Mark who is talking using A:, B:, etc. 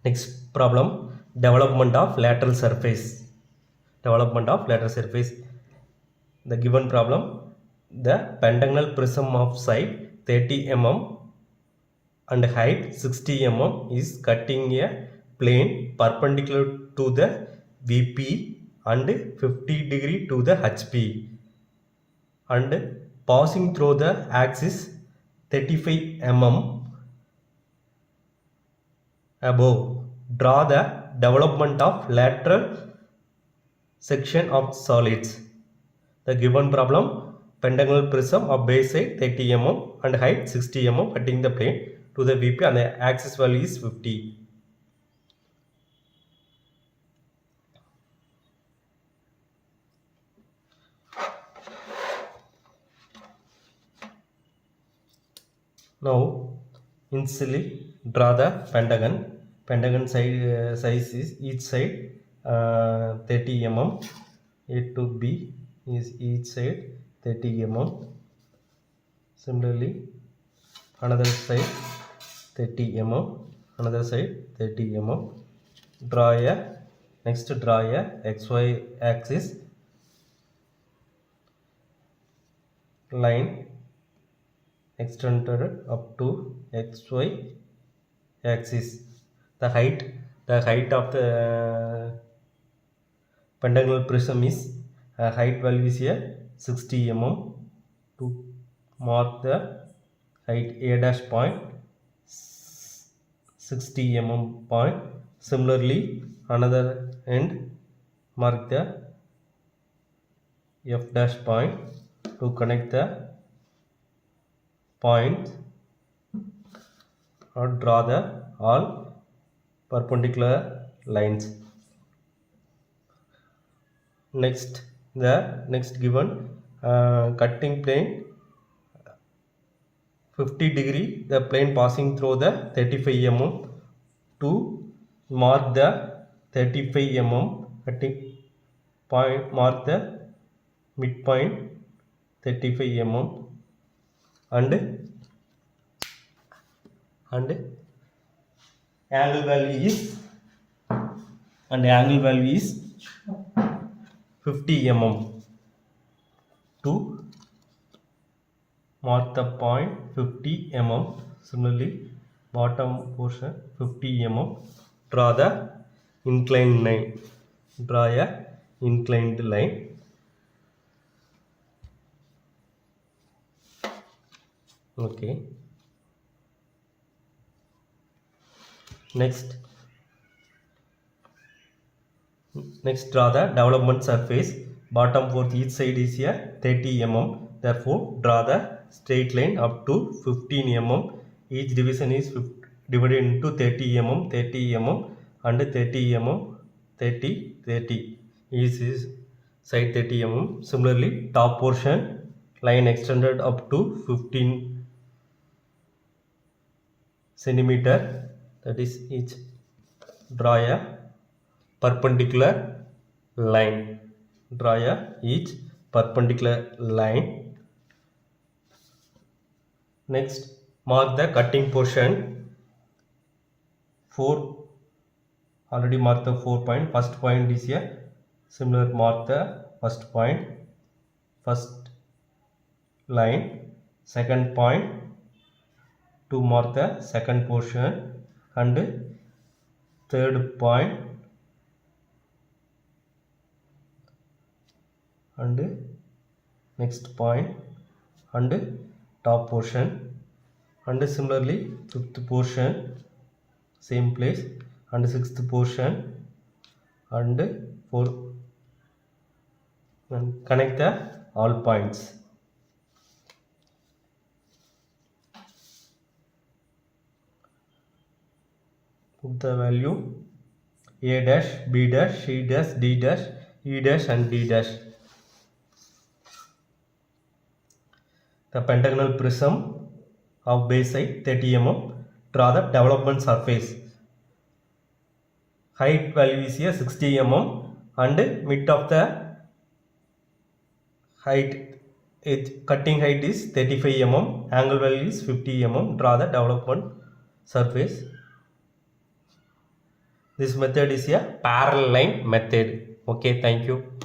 A: Next problem, development of lateral surface. Development of lateral surface. The given problem, the pentagonal prism of side 30 mm and height 60 mm is cutting a plane perpendicular to the VP and 50 degree to the HP and passing through the axis 35 mm above. Draw the development of lateral section of solids. The given problem, pentagonal prism of base side 30 mm and height 60 mm cutting the plane to the VP and the axis value is 50. Now initially draw the pentagon. Pentagon size is each side 30 mm. A to B is each side 30 mm. Similarly another side 30 mm, another side 30 mm. Draw a XY axis line extended up to XY axis. The height of the pentagonal prism is height value is here 60 mm. To mark the height A dash point 60 mm point. Similarly another end mark the F dash point to connect the points or draw the all perpendicular lines. Next given cutting plane 50 degree, the plane passing through the 35 mm. To mark the 35 mm cutting point, mark the midpoint 35 mm and angle value is 50 mm. To mark the point 50 mm. Similarly bottom portion 50 mm. Draw the inclined line. Draw a inclined line. Okay. Next draw the development surface. Bottom fourth each side is here 30 mm. Therefore draw the straight line up to 15 mm. Each division is divided into 30 mm, 30 mm and 30 mm, 30. Each is side 30 mm. Similarly top portion line extended up to 15 centimeter, that is each. Draw a perpendicular line. Draw a each perpendicular line. Next mark the cutting portion. Already marked the 4 point. First point is here. Similar mark the first point, first line. Second point to mark the second portion and third point and next point and top portion, and similarly fifth portion same place and sixth portion and fourth, and connect the all points. Put the value A dash, B dash, C dash, D dash, E dash and D dash. The pentagonal prism of base side 30 mm. Draw the development surface. Height value is here 60 mm and width of the height cutting height is 35 mm. Angle value is 50 mm. Draw the development surface. This method is a parallel line method. Okay, thank you.